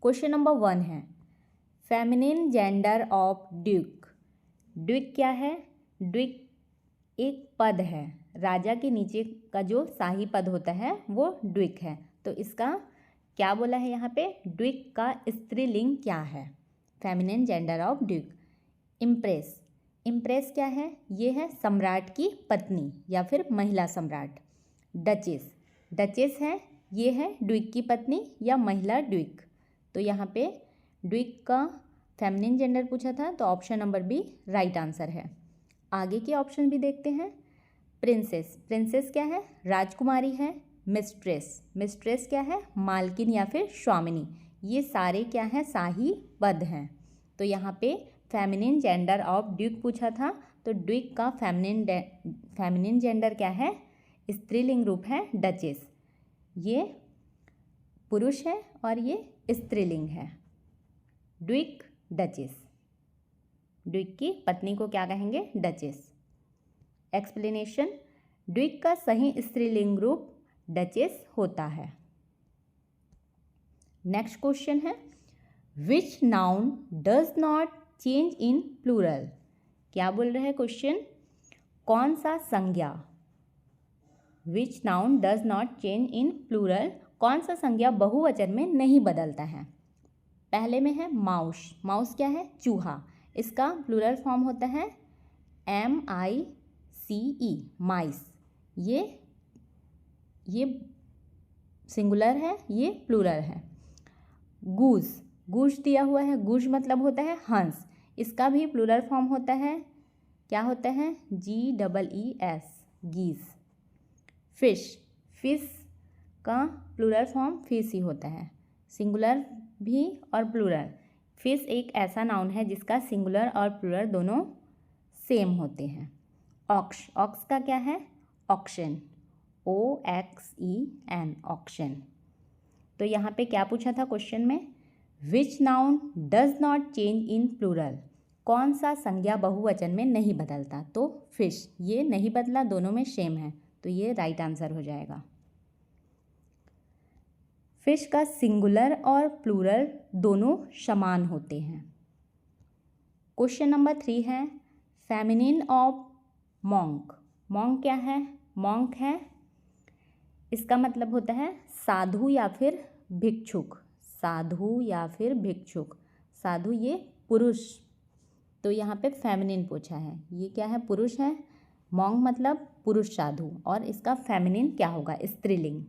Question number 1 है feminine gender of Duke. Duke क्या है? ड्यूक एक पद है, राजा के नीचे का जो शाही पद होता है वो ड्यूक है। तो इसका क्या बोला है यहाँ पे? ड्यूक का स्त्रीलिंग क्या है? Feminine gender of Duke. Impress, impress क्या है? ये है सम्राट की पत्नी या फिर महिला सम्राट। डचेस, डचेस है, ये है ड्यूक की पत्नी या महिला ड्यूक। तो यहाँ पे ड्यूक का फेमिनिन जेंडर पूछा था, तो option number B right answer है। आगे के ऑप्शन भी देखते हैं। प्रिंसेस, प्रिंसेस क्या है? राजकुमारी है। मिस्ट्रेस, मिस्ट्रेस क्या है? मालकिन या फिर स्वामिनी। ये सारे क्या हैं? शाही पद हैं। तो यहाँ पे फेमिनिन जेंडर ऑफ ड्यूक पूछा था, तो ड्यूक का फेमिनिन जेंडर क्या है? स्त्रीलिंग रूप है डचेस। ये पुरुष है और ये स्त्रीलिंग है। ड्यूक डचेस, ड्यूक की पत्नी को क्या कहेंगे? डचेस। एक्सप्लेनेशन, ड्यूक का सही स्त्रीलिंग रूप डचेस होता है। नेक्स्ट क्वेश्चन है which noun does not change in plural. क्या बोल रहा है क्वेश्चन? कौन सा संज्ञा, which noun does not change in plural, कौन सा संज्ञा बहुवचन में नहीं बदलता है? पहले में है माउस। माउस क्या है? चूहा। इसका प्लूरल फॉर्म होता है MICE, माइस। ये सिंगुलर है, ये प्लूरल है। गूज, गूज दिया हुआ है, गूज मतलब होता है हंस। इसका भी प्लूरल फॉर्म होता है, क्या होता है? GEES, गीज। फिश, फिश का प्लूरल फॉर्म फिश ही होता है, सिंगुलर भी और प्लूरल। फिश एक ऐसा नाउन है जिसका सिंगुलर और प्लूरल दोनों सेम होते हैं। ऑक्स, ऑक्स का क्या है? Oxen, OXEN, oxen. तो यहाँ पे क्या पूछा था क्वेश्चन में? Which noun does not change in plural, कौन सा संज्ञा बहुवचन में नहीं बदलता? तो फिश, ये नहीं बदला, दोनों में सेम है, तो ये राइट आंसर हो जाएगा। फिश का सिंगुलर और प्लूरल दोनों समान होते हैं। क्वेश्चन नंबर 3 है फेमिनिन ऑफ मॉन्क। मॉन्क क्या है? मॉन्क है, इसका मतलब होता है साधु या फिर भिक्षुक। साधु या फिर भिक्षुक। साधु ये पुरुष, तो यहाँ पे फेमिनिन पूछा है, ये क्या है? पुरुष है। मॉन्क मतलब पुरुष साधु, और इसका फेमिनिन क्या होगा? स्त्रीलिंग।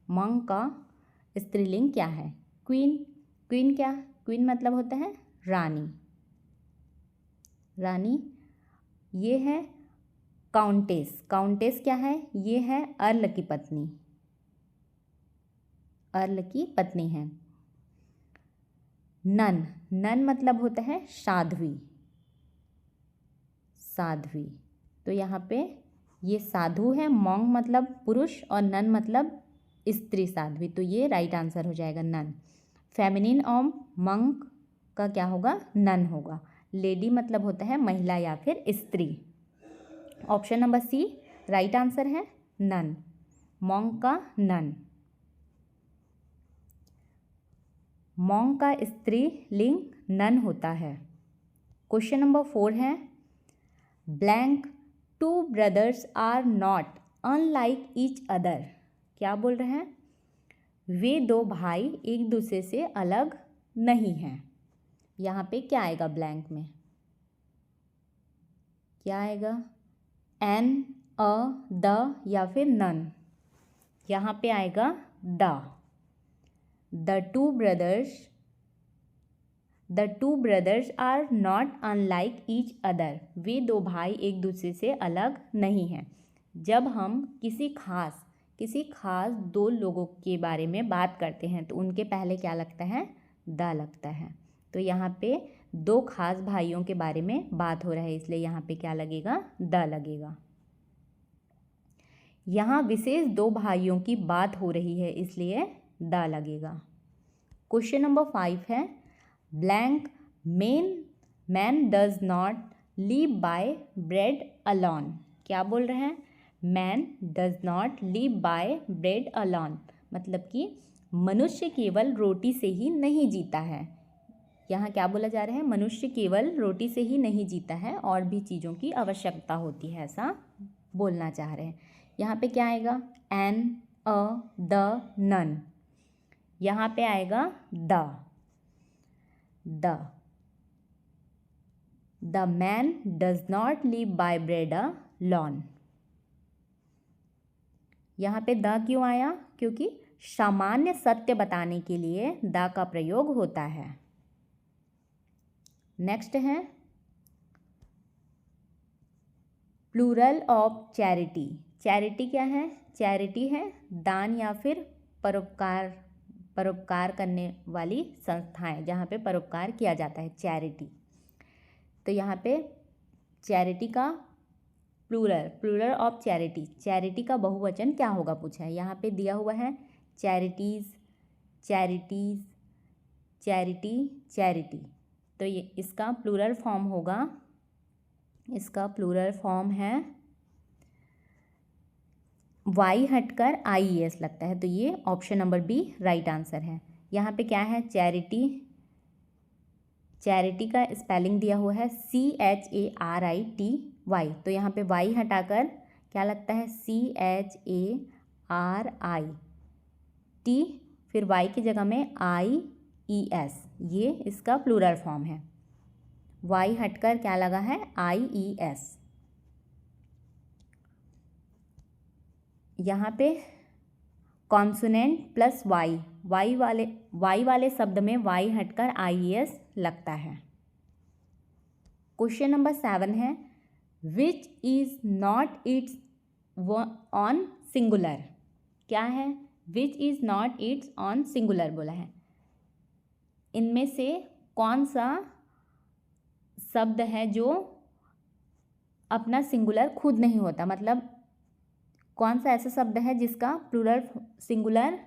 मॉन्क का स्त्रीलिंग क्या है? क्वीन। क्वीन क्या? क्वीन मतलब होता है रानी। रानी। ये है काउंटेस। काउंटेस क्या है? ये है अर्ल की पत्नी। अर्ल की पत्नी है। नन, नन मतलब होता है साध्वी। साध्वी। तो यहाँ पे ये साधु है, मॉन्क मतलब पुरुष और नन मतलब स्त्री साध्वी, तो ये राइट आंसर हो जाएगा नन। फेमिनिन ऑफ मंक का क्या होगा? नन होगा। लेडी मतलब होता है महिला या फिर स्त्री। Option number C right answer nun monk, monk का नन। मॉन्क का स्त्रीलिंग नन होता है। क्वेश्चन नंबर 4 है blank to brothers are not unlike each other. क्या बोल रहे हैं? वे दो भाई एक दूसरे से अलग नहीं हैं। यहाँ पे क्या आएगा ब्लैंक में? क्या आएगा? एन, अ, द या फिर नन? यहाँ पे आएगा the. The two brothers are not unlike each other. वे दो भाई एक दूसरे से अलग नहीं हैं। जब हम किसी खास दो लोगों के बारे में बात करते हैं तो उनके पहले क्या लगता है? द लगता है। तो यहाँ पे दो खास भाइयों के बारे में बात हो रहा है, इसलिए यहाँ पे क्या लगेगा? द लगेगा। यहाँ विशेष दो भाइयों की बात हो रही है, इसलिए द लगेगा। क्वेश्चन नंबर 5 है blank man does not live by bread alone. क्या बोल रहे हैं? Man does not live by bread alone, मतलब कि मनुष्य केवल रोटी से ही नहीं जीता है। यहाँ क्या बोला जा रहा है? मनुष्य केवल रोटी से ही नहीं जीता है, और भी चीज़ों की आवश्यकता होती है, ऐसा बोलना चाह रहे हैं। यहाँ पे क्या आएगा? An, a, the, none. यहाँ पे आएगा the man does not live by bread alone। यहाँ पे द क्यों आया? क्योंकि सामान्य सत्य बताने के लिए द का प्रयोग होता है। नेक्स्ट है प्लूरल ऑफ चैरिटी। चैरिटी क्या है? चैरिटी है दान या फिर परोपकार करने वाली संस्थाएं, जहाँ पे परोपकार किया जाता है, चैरिटी। तो यहाँ पे चैरिटी का प्लूरल ऑफ चैरिटी, चैरिटी का बहुवचन क्या होगा पूछा है। यहाँ पे दिया हुआ है चैरिटीज़, चैरिटी। तो ये इसका प्लूरल फॉर्म होगा, इसका प्लूरल फॉर्म है वाई हटकर IES लगता है, तो ये option number B right answer है। यहाँ पे क्या है? चैरिटी का स्पेलिंग दिया हुआ है CHARITY, तो यहाँ पे वाई हटाकर क्या लगता है? CHARIT, फिर वाई की जगह में IES, ये इसका प्लूरल फॉर्म है। वाई हटकर क्या लगा है? IES। यहाँ पे कॉन्सोनेंट प्लस वाई वाले शब्द में वाई हटकर IES लगता है। क्वेश्चन नंबर 7 है which is not it's on singular. क्या है? Which is not it's on singular बोला है। इनमें से कौन सा शब्द है जो अपना सिंगुलर खुद नहीं होता, मतलब कौन सा ऐसा शब्द है जिसका प्लूरल सिंगुलर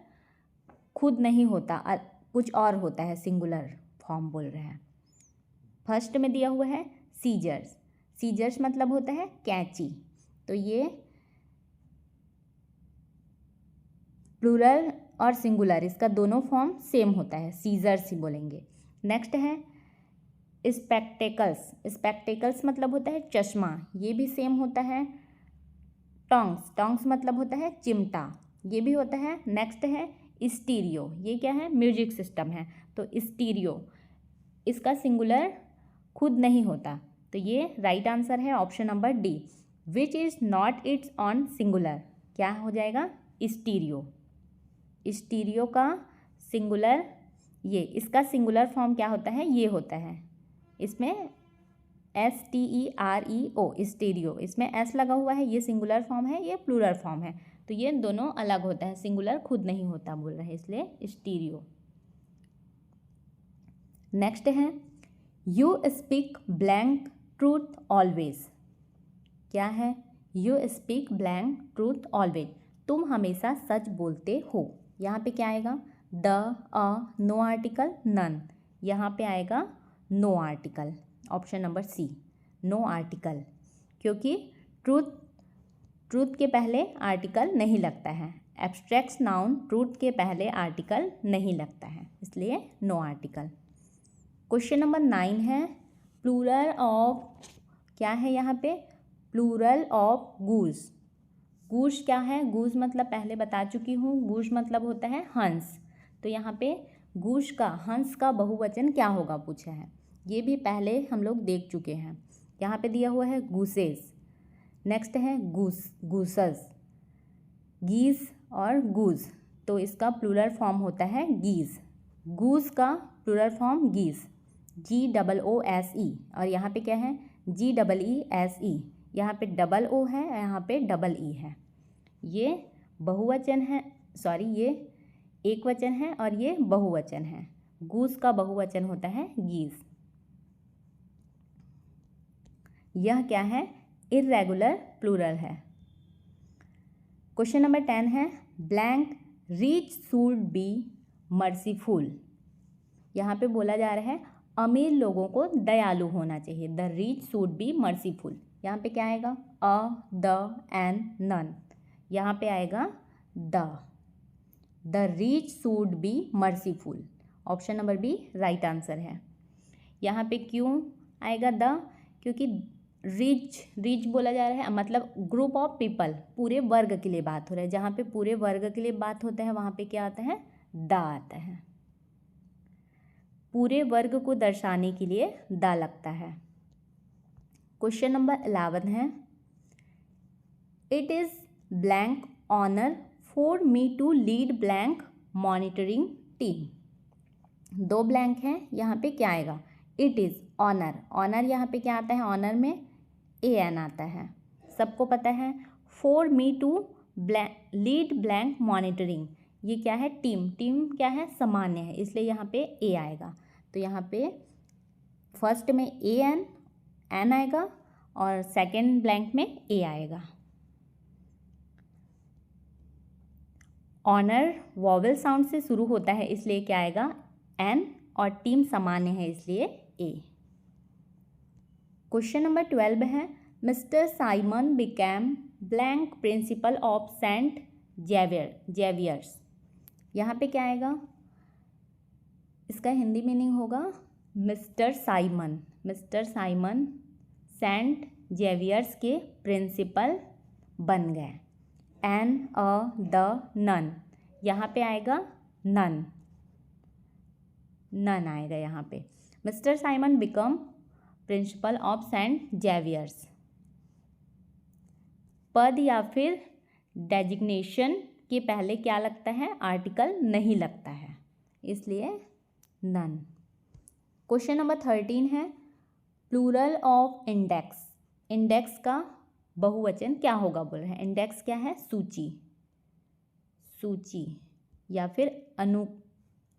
खुद नहीं होता, कुछ और होता है, सिंगुलर फॉर्म बोल रहे हैं। फर्स्ट में दिया हुआ है सीजर्स मतलब होता है कैंची, तो ये प्लूरल और सिंगुलर इसका दोनों फॉर्म सेम होता है, सीजर्स ही बोलेंगे। नेक्स्ट है स्पेक्टेकल्स मतलब होता है चश्मा, ये भी सेम होता है। टोंग्स मतलब होता है चिमटा, ये भी होता है। नेक्स्ट है स्टीरियो, ये क्या है? म्यूजिक सिस्टम है, तो स्टीरियो इसका सिंगुलर खुद नहीं होता, तो ये राइट आंसर है option number D. Which is not it's on singular क्या हो जाएगा? स्टीरियो का सिंगुलर, ये इसका सिंगुलर फॉर्म क्या होता है? ये होता है, इसमें STEREO स्टीरियो, इसमें S लगा हुआ है, ये सिंगुलर फॉर्म है, ये प्लूरल फॉर्म है, तो ये दोनों अलग होता है, सिंगुलर खुद नहीं होता बोल रहे हैं, इसलिए स्टीरियो। नेक्स्ट है you speak blank truth always. क्या है? You speak blank truth always, तुम हमेशा सच बोलते हो। यहाँ पे क्या आएगा? नो आर्टिकल, नन, यहाँ पे आएगा no article, option number C, no article, क्योंकि ट्रूथ के पहले आर्टिकल नहीं लगता है। एब्स्ट्रैक्ट नाउन ट्रूथ के पहले आर्टिकल नहीं लगता है, इसलिए नो आर्टिकल। क्वेश्चन नंबर 9 है प्लूरल ऑफ, क्या है यहाँ पे? Plural of goose. गूस क्या है? गूस मतलब पहले बता चुकी हूँ, गूस मतलब होता है हंस, तो यहाँ पे गूस का, हंस का बहुवचन क्या होगा पूछा है, ये भी पहले हम लोग देख चुके हैं। यहाँ पे दिया हुआ है गूसेस, नेक्स्ट है गूसस, गीज और गूज, तो इसका प्लूरल फॉर्म होता है गीज। गूस का प्लूरल फॉर्म गीज, GOOSE, और यहाँ पे क्या है? GEESE, यहाँ पे डबल ओ है, यहाँ पे डबल ई है। ये बहुवचन है, सॉरी ये एक वचन है और ये बहुवचन है। गूस का बहुवचन होता है गीज। यह क्या है? इर्रेगुलर प्लूरल है। क्वेश्चन नंबर 10 है blank rich should be merciful. यहाँ पे बोला जा रहा है अमीर लोगों को दयालु होना चाहिए। The rich should be merciful, यहाँ पे क्या आएगा? द, एन, नन, यहाँ पे आएगा the. The rich should be merciful. Option number B right answer है। यहाँ पे क्यों आएगा द, क्योंकि रिच बोला जा रहा है, मतलब ग्रुप ऑफ पीपल, पूरे वर्ग के लिए बात हो रहा है। जहाँ पे पूरे वर्ग के लिए बात होता है वहाँ पे क्या आता है, द आता है। पूरे वर्ग को दर्शाने के लिए द लगता है। क्वेश्चन नंबर 11 है, it is blank honour for me to lead blank monitoring team. दो ब्लैंक हैं, यहाँ पे क्या आएगा, इट इज़ ऑनर। ऑनर यहाँ पे क्या आता है, ऑनर में ए एन आता है, सबको पता है। For me to lead blank monitoring, ये क्या है, टीम। टीम क्या है, सामान्य है, इसलिए यहाँ पे ए आएगा। तो यहाँ पे फर्स्ट में ए एन आएगा और सेकेंड ब्लैंक में ए आएगा। ऑनर वॉवेल साउंड से शुरू होता है, इसलिए क्या आएगा, एन, और टीम सामान्य है इसलिए ए। क्वेश्चन नंबर 12 है, Mister Simon became blank principal of Saint Xavier's. यहाँ पे क्या आएगा, इसका हिंदी मीनिंग होगा मिस्टर साइमन सेंट जेवियर्स के प्रिंसिपल बन गए। एन द नन, यहाँ पे आएगा नन आएगा यहाँ पे। Mister Simon become principal of Saint Xavier's. पद या फिर डेजिग्नेशन के पहले क्या लगता है, आर्टिकल नहीं लगता है, इसलिए नन। क्वेश्चन नंबर 13 है, प्लूरल ऑफ इंडेक्स। इंडेक्स का बहुवचन क्या होगा बोल रहे हैं। इंडेक्स क्या है, सूची या फिर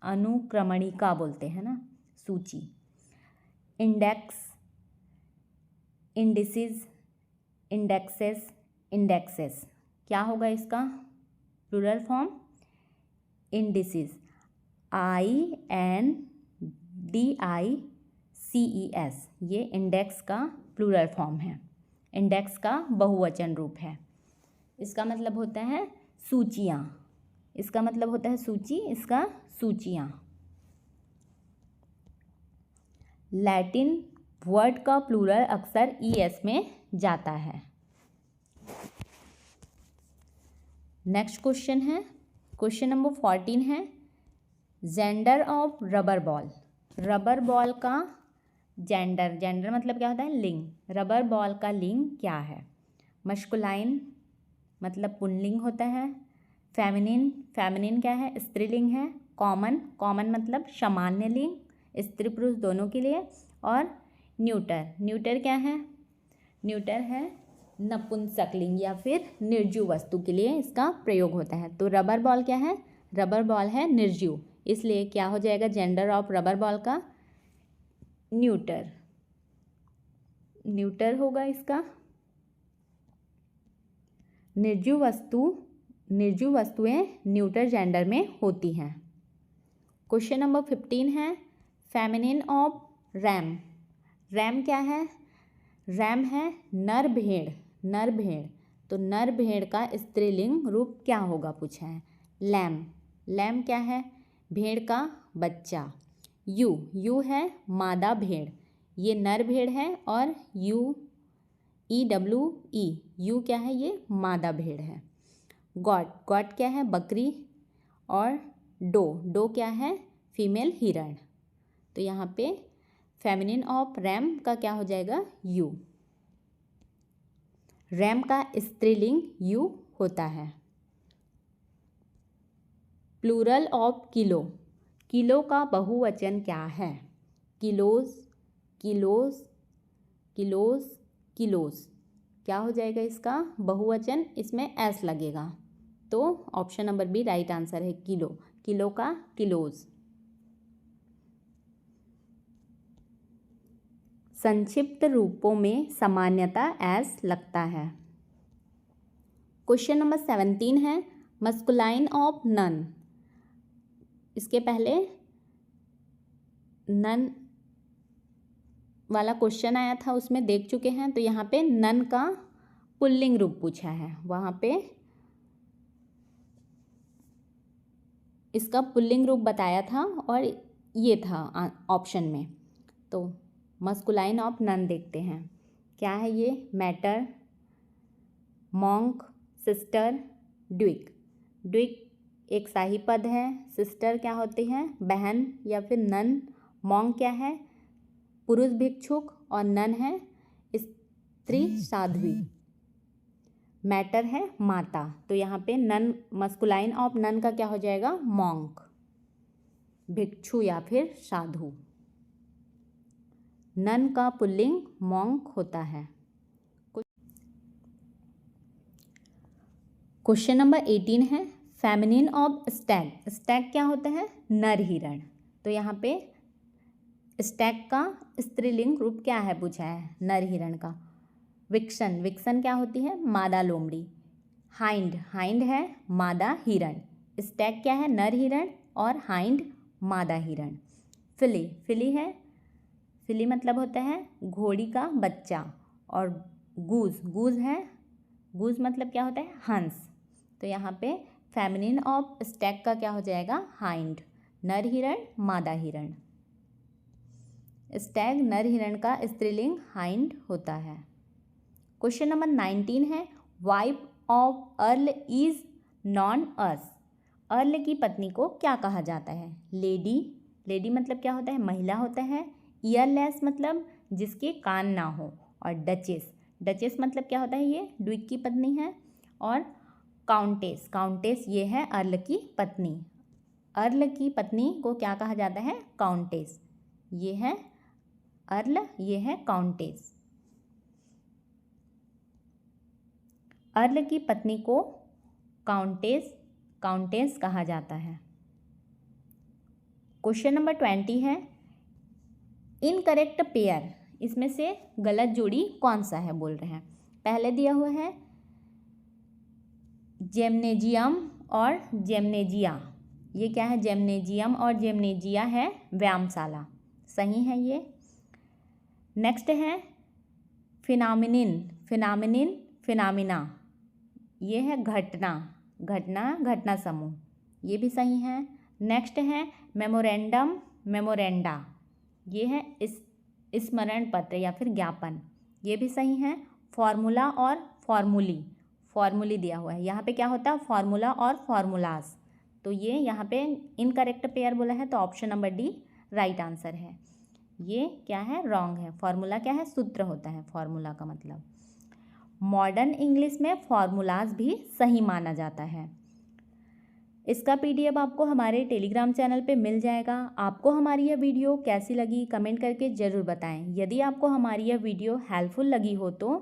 अनुक्रमणिका बोलते हैं ना, सूची। इंडेक्स, इंडिसेस, इंडेक्सेस, क्या होगा इसका प्लूरल फॉर्म, इंडिसेस, INDICES, ये इंडेक्स का प्लूरल फॉर्म है, इंडेक्स का बहुवचन रूप है। इसका मतलब होता है सूचियाँ, इसका मतलब होता है सूची, इसका सूचियाँ। लैटिन वर्ड का प्लूरल अक्सर ES में जाता है। नेक्स्ट क्वेश्चन है, क्वेश्चन नंबर 14 है, gender of rubber ball. Rubber ball का जेंडर मतलब क्या होता है, लिंग। रबर बॉल का लिंग क्या है, मस्कुलाइन मतलब पुल्लिंग होता है, फेमिनिन क्या है, स्त्रीलिंग है, कॉमन मतलब सामान्य लिंग, स्त्री पुरुष दोनों के लिए, और न्यूटर क्या है, न्यूटर है नपुंसकलिंग या फिर निर्जीव वस्तु के लिए इसका प्रयोग होता है। तो रबर बॉल क्या है, रबर बॉल है निर्जीव, इसलिए क्या हो जाएगा जेंडर ऑफ रबर बॉल का न्यूटर होगा इसका। निर्जीव वस्तुएं न्यूटर जेंडर में होती हैं। क्वेश्चन नंबर 15 है, फेमिनिन ऑफ रैम क्या है, रैम है नर भेड़। तो नर भेड़ का स्त्रीलिंग रूप क्या होगा पूछा है, लैम क्या है, भेड़ का बच्चा। यू है मादा भेड़, ये नर भेड़ है, और यू क्या है, ये मादा भेड़ है। गॉट क्या है, बकरी, और डो क्या है, फीमेल हिरण। तो यहाँ पे फेमिनिन ऑफ रैम का क्या हो जाएगा, यू। रैम का स्त्रीलिंग यू होता है। प्लूरल ऑफ किलो का बहुवचन क्या है, किलोज, क्या हो जाएगा इसका बहुवचन, इसमें एस लगेगा, तो option number B right answer है, किलो का किलोज। संक्षिप्त रूपों में सामान्यता एस लगता है। क्वेश्चन नंबर 17 है, मस्कुलाइन ऑफ नन। इसके पहले नन वाला क्वेश्चन आया था, उसमें देख चुके हैं। तो यहाँ पे नन का पुल्लिंग रूप पूछा है, वहाँ पे इसका पुल्लिंग रूप बताया था और ये था ऑप्शन में। तो मस्कुलाइन ऑफ नन देखते हैं, क्या है ये? Matter, monk, sister, duke. Duke एक शाही पद है, सिस्टर क्या होती है? बहन या फिर नन। मॉन्क क्या है? पुरुष भिक्षुक, और नन है स्त्री साध्वी। मैटर है माता, तो यहाँ पे नन, मस्कुलाइन ऑफ नन का क्या हो जाएगा? मॉन्क, भिक्षु या फिर साधु। नन का पुल्लिंग मॉन्क होता है। क्वेश्चन नंबर 18 है फेमिनिन ऑफ स्टैग। स्टैग क्या होता है? नर हिरण। तो यहाँ पे स्टैग का स्त्रीलिंग रूप क्या है पूछा है? नर हिरण का। विक्सन, विक्सन क्या होती है? मादा लोमड़ी। हाइंड, हाइंड है मादा हिरण। स्टैग क्या है? नर हिरण, और हाइंड मादा हिरण। फिली, फिली है, फिली मतलब होता है घोड़ी का बच्चा। और गूज, गूज है, गूज मतलब क्या होता है? हंस। तो यहाँ पे फेमिनिन ऑफ स्टैग का क्या हो जाएगा? हाइंड, नर हिरण, मादा हिरण। स्टैग नर हिरण का स्त्रीलिंग हाइंड होता है। क्वेश्चन नंबर 19 है wife of earl is non us. Earl की पत्नी को क्या कहा जाता है? लेडी, लेडी मतलब क्या होता है? महिला होता है। ईयरलेस मतलब जिसके कान ना हो। और डचेस, डचेस मतलब क्या होता है? ये ड्विक की पत्नी है। और काउंटेस, काउंटेस ये है अर्ल की पत्नी। अर्ल की पत्नी को क्या कहा जाता है? काउंटेस। ये है अर्ल, ये है काउंटेस। अर्ल की पत्नी को काउंटेस, काउंटेस कहा जाता है। क्वेश्चन नंबर 20 है इनकरेक्ट पेयर। इसमें से गलत जोड़ी कौन सा है बोल रहे हैं। पहले दिया हुआ है जेमनेजियम और जेमनेजिया। ये क्या है? जेमनेजियम और जेमनेजिया है व्यायामशाला, सही है ये। नेक्स्ट है फिनामिनिन, फिनामिनिन, फिनामिना। ये है घटना, घटना, घटना समूह, ये भी सही है। नेक्स्ट है मेमोरेंडम, मेमोरेंडा। ये है स्मरण पत्र या फिर ज्ञापन, ये भी सही है। फॉर्मूला और फॉर्मूली, फॉर्मूली दिया हुआ है, यहाँ पे क्या होता है? फॉर्मूला और फॉर्मूलाज। तो ये यहाँ पे इनकरेक्ट पेयर बोला है, तो option number D right answer है। ये क्या है? रॉन्ग है। फॉर्मूला क्या है? सूत्र होता है फॉर्मूला का मतलब। मॉडर्न इंग्लिश में फॉर्मूलाज भी सही माना जाता है। इसका पीडीएफ आपको हमारे टेलीग्राम चैनल पे मिल जाएगा। आपको हमारी यह वीडियो कैसी लगी कमेंट करके ज़रूर बताएं। यदि आपको हमारी यह वीडियो हेल्पफुल लगी हो तो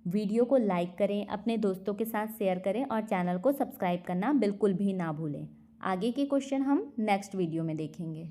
वीडियो को लाइक करें, अपने दोस्तों के साथ शेयर करें और चैनल को सब्सक्राइब करना बिल्कुल भी ना भूलें। आगे के क्वेश्चन हम नेक्स्ट वीडियो में देखेंगे।